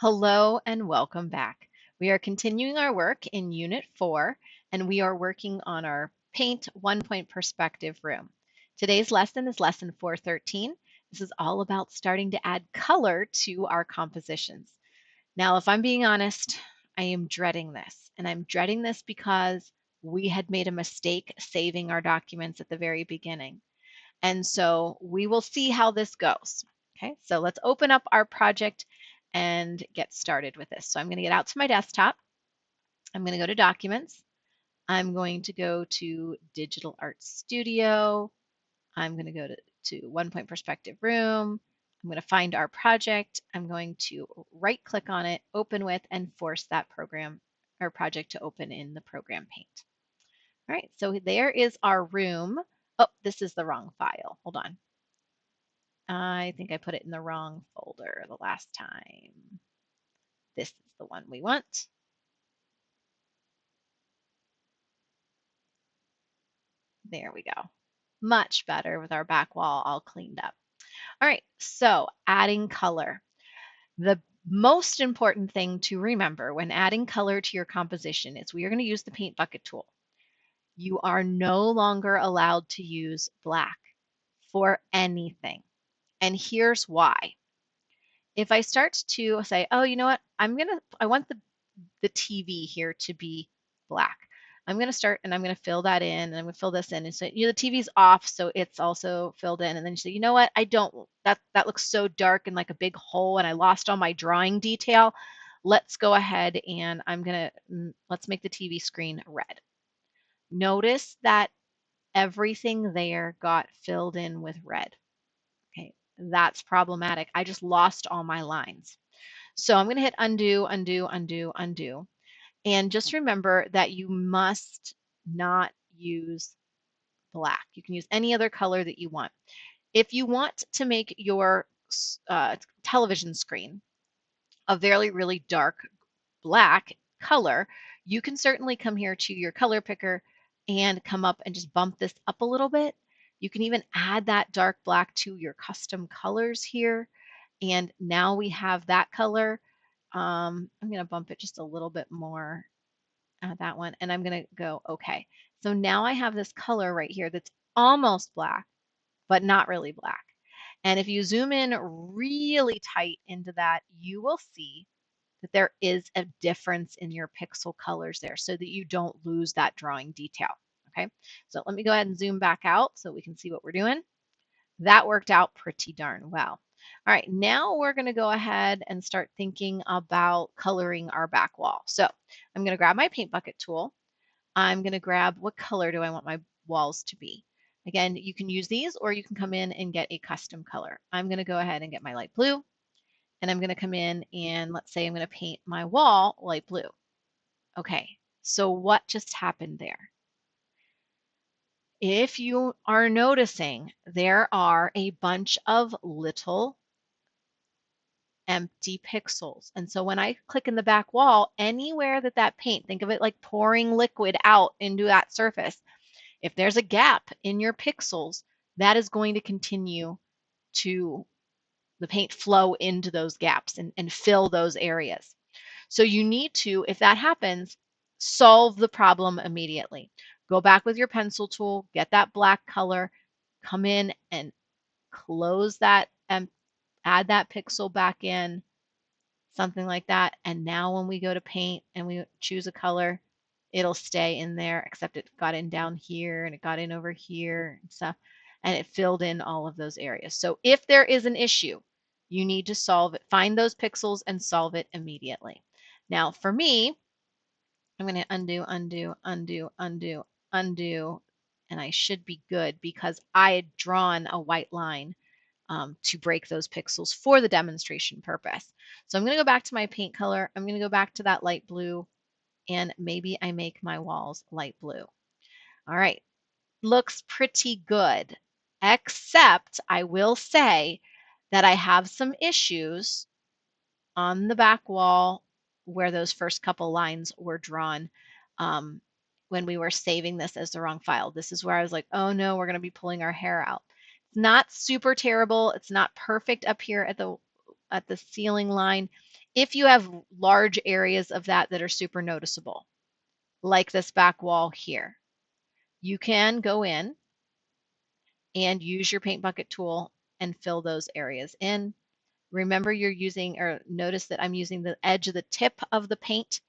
Hello and welcome back. We are continuing our work in Unit 4, and we are working on our Paint 1-Point Perspective room. Today's lesson is Lesson 4.13. This is all about starting to add color to our compositions. Now, if I'm being honest, I am dreading this, and I'm dreading this because we had made a mistake saving our documents at the very beginning. And so we will see how this goes. Okay, so let's open up our project and get started with this. So I'm going to get out to my desktop. I'm going to go to Documents. I'm going to go to Digital Art Studio. I'm going to go to 1-Point Perspective Room. I'm going to find our project. I'm going to right click on it, open with, and force that program or project to open in the program Paint. All right, so there is our room. Oh, this is the wrong file. Hold on. I think I put it in the wrong folder the last time. This is the one we want. There we go. Much better with our back wall all cleaned up. All right, so adding color. The most important thing to remember when adding color to your composition is we are going to use the paint bucket tool. You are no longer allowed to use black for anything. And here's why. If I start to say, oh, you know what, I want the TV here to be black. I'm going to start and I'm going to fill that in and I'm going to fill this in. And so, the TV's off, so it's also filled in. And then you say, you know what, that looks so dark and like a big hole and I lost all my drawing detail. Let's go ahead and let's make the TV screen red. Notice that everything there got filled in with red. Okay, that's problematic. I just lost all my lines. So I'm going to hit undo, undo, undo, undo. And just remember that you must not use black. You can use any other color that you want. If you want to make your television screen a very, really dark black color, you can certainly come here to your color picker and come up and just bump this up a little bit. You can even add that dark black to your custom colors here. And now we have that color. I'm going to bump it just a little bit more, that one, and I'm going to go okay. So now I have this color right here that's almost black, but not really black. And if you zoom in really tight into that, you will see that there is a difference in your pixel colors there so that you don't lose that drawing detail. Okay, so let me go ahead and zoom back out so we can see what we're doing. That worked out pretty darn well. All right, now we're going to go ahead and start thinking about coloring our back wall. So I'm going to grab my paint bucket tool. I'm going to grab, what color do I want my walls to be? Again, you can use these or you can come in and get a custom color. I'm going to go ahead and get my light blue, and I'm going to come in and let's say I'm going to paint my wall light blue. Okay, so what just happened there? If you are noticing, there are a bunch of little empty pixels. And so when I click in the back wall, anywhere that paint, think of it like pouring liquid out into that surface. If there's a gap in your pixels, that is going to continue to the paint flow into those gaps and fill those areas. So you need to, if that happens, solve the problem immediately. Go back with your pencil tool, get that black color, come in and close that and add that pixel back in, something like that. And now when we go to paint and we choose a color, it'll stay in there, except it got in down here and it got in over here and stuff, and it filled in all of those areas. So if there is an issue, you need to solve it, find those pixels and solve it immediately. Now for me, I'm going to undo, undo, undo, undo, undo, and I should be good because I had drawn a white line to break those pixels for the demonstration purpose. So I'm going to go back to my paint color. I'm going to go back to that light blue, and maybe I make my walls light blue. All right, looks pretty good, except I will say that I have some issues on the back wall where those first couple lines were drawn when we were saving this as the wrong file. This is where I was like, oh no, we're going to be pulling our hair out. It's not super terrible. It's not perfect up here at the at the ceiling line. If you have large areas of that that are super noticeable, like this back wall here, you can go in and use your paint bucket tool and fill those areas in. Remember you're using, or notice that I'm using the edge of the tip of the paint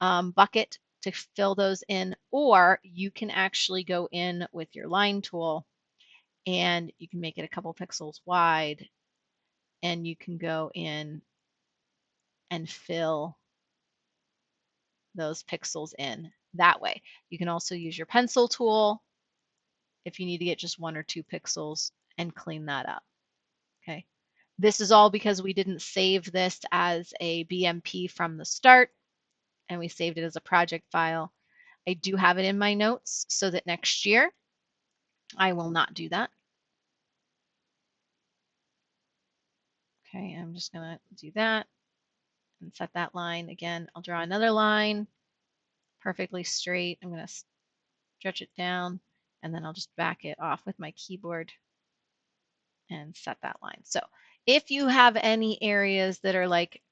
bucket to fill those in, or you can actually go in with your line tool and you can make it a couple pixels wide and you can go in and fill those pixels in that way. You can also use your pencil tool if you need to get just 1 or 2 pixels and clean that up. Okay. This is all because we didn't save this as a BMP from the start and we saved it as a project file. I do have it in my notes so that next year I will not do that. Okay, I'm just going to do that and set that line. Again, I'll draw another line perfectly straight. I'm going to stretch it down and then I'll just back it off with my keyboard and set that line. So if you have any areas that are like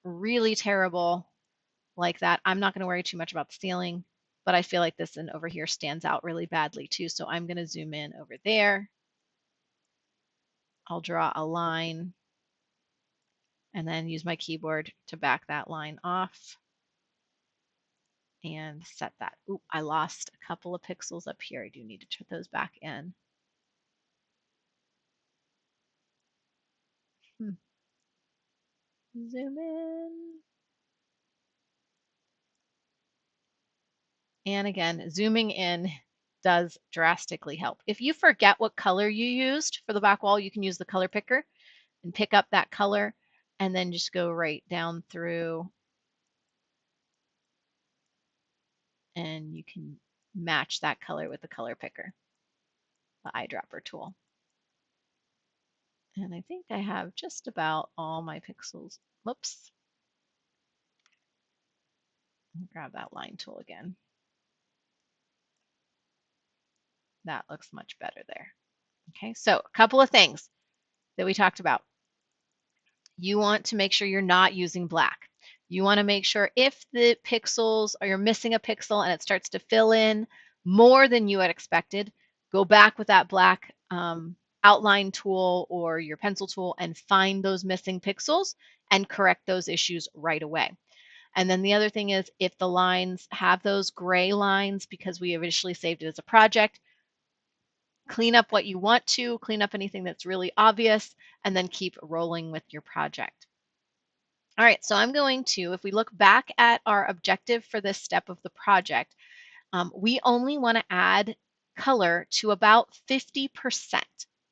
really terrible like that, I'm not going to worry too much about the ceiling, but I feel like this one over here stands out really badly too. So I'm going to zoom in over there. I'll draw a line and then use my keyboard to back that line off and set that. Ooh, I lost a couple of pixels up here. I do need to put those back in. Zoom in. And again, zooming in does drastically help. If you forget what color you used for the back wall, you can use the color picker and pick up that color and then just go right down through and you can match that color with the color picker, the eyedropper tool. And I think I have just about all my pixels. Whoops. I'll grab that line tool again. That looks much better there. Okay, so a couple of things that we talked about. You want to make sure you're not using black. You want to make sure if the pixels or you're missing a pixel and it starts to fill in more than you had expected, go back with that black outline tool or your pencil tool and find those missing pixels and correct those issues right away. And then the other thing is if the lines have those gray lines because we initially saved it as a project, clean up what you want to, clean up anything that's really obvious, and then keep rolling with your project. All right, so I'm going to, if we look back at our objective for this step of the project, we only want to add color to about 50%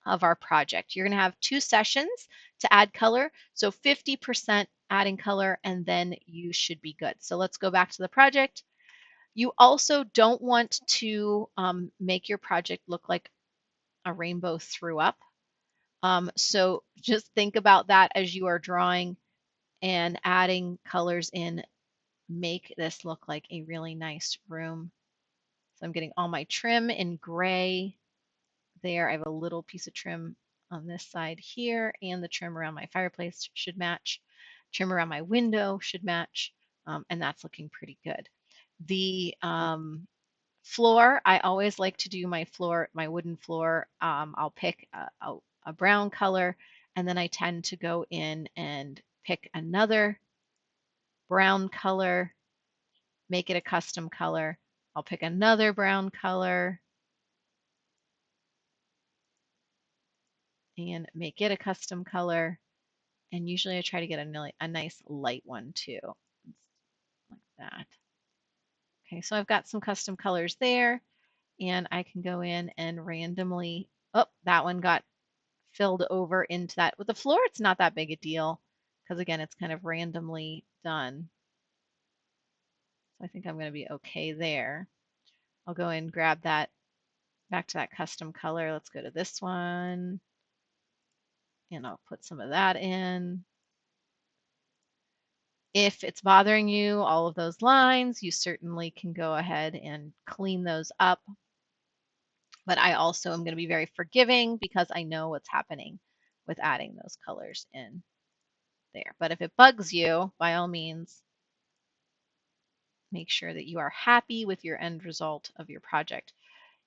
of our project. You're going to have 2 sessions to add color, so 50% adding color, and then you should be good. So let's go back to the project. You also don't want to make your project look like a rainbow threw up. So just think about that as you are drawing and adding colors in. Make this look like a really nice room. So I'm getting all my trim in gray there. I have a little piece of trim on this side here, and the trim around my fireplace should match. Trim around my window should match, and that's looking pretty good. The floor, I always like to do my floor, my wooden floor. I'll pick a brown color, and then I tend to go in and pick another brown color, make it a custom color. I'll pick another brown color and make it a custom color. And usually I try to get a nice light one too, like that. Okay, so I've got some custom colors there, and I can go in and randomly, oh, that one got filled over into that. With the floor, it's not that big a deal because again, it's kind of randomly done. So I think I'm going to be okay there. I'll go and grab that back to that custom color. Let's go to this one and I'll put some of that in. If it's bothering you, all of those lines, you certainly can go ahead and clean those up. But I also am going to be very forgiving because I know what's happening. with adding those colors in there. But if it bugs you, by all means, make sure that you are happy with your end result of your project.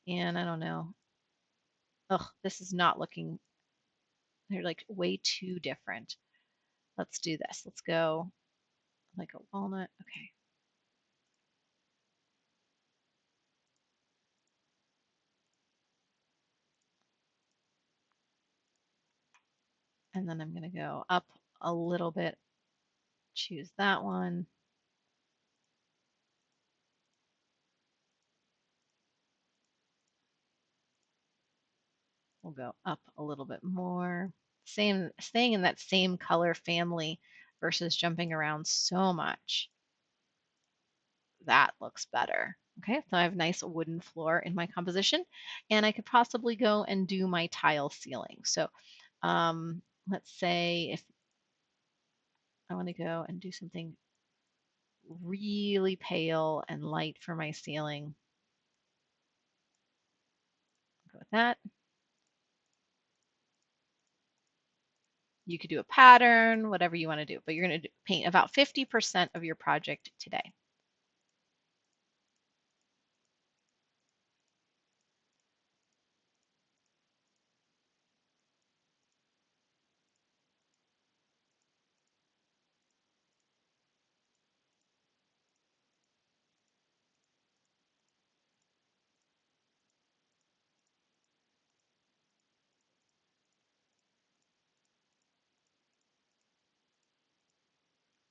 And I don't know, this is not looking, they're like way too different. Let's do this. Let's go like a walnut. Okay. And then I'm going to go up a little bit, choose that one. We'll go up a little bit more. Same, staying in that same color family versus jumping around so much. That looks better. Okay, so I have nice wooden floor in my composition, and I could possibly go and do my tile ceiling. So let's say if I want to go and do something really pale and light for my ceiling, go with that. You could do a pattern, whatever you want to do, but you're going to paint about 50% of your project today.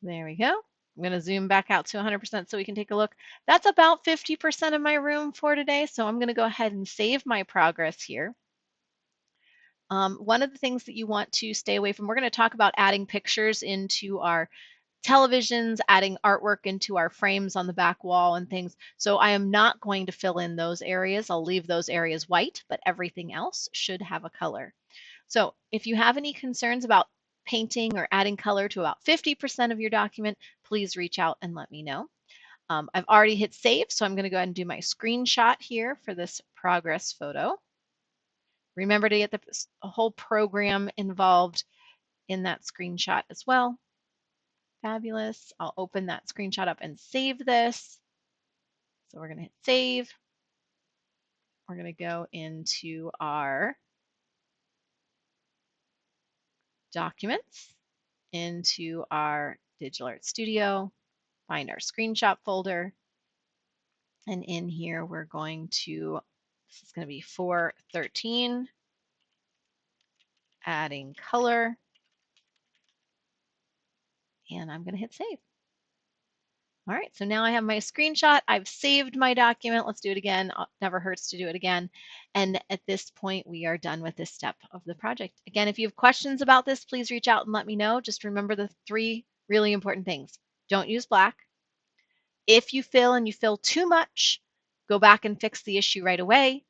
There we go. I'm going to zoom back out to 100% so we can take a look. That's about 50% of my room for today, so I'm going to go ahead and save my progress here. One of the things that you want to stay away from, we're going to talk about adding pictures into our televisions, adding artwork into our frames on the back wall and things. So I am not going to fill in those areas. I'll leave those areas white, but everything else should have a color. So if you have any concerns about painting or adding color to about 50% of your document, please reach out and let me know. I've already hit save, so I'm going to go ahead and do my screenshot here for this progress photo. Remember to get the whole program involved in that screenshot as well. Fabulous. I'll open that screenshot up and save this. So we're going to hit save. We're going to go into our documents, into our Digital Art Studio, find our screenshot folder. And in here, we're going to, this is going to be 4.13, adding color. And I'm going to hit save. All right, so now I have my screenshot. I've saved my document. Let's do it again. Never hurts to do it again. And at this point, we are done with this step of the project. Again, if you have questions about this, please reach out and let me know. Just remember the 3 really important things. Don't use black. If you fill and you fill too much, go back and fix the issue right away.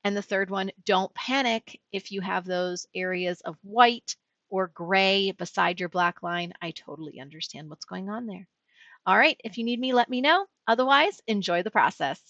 And the third one, don't panic if you have those areas of white or gray beside your black line. I totally understand what's going on there. All right, if you need me, let me know. Otherwise, enjoy the process.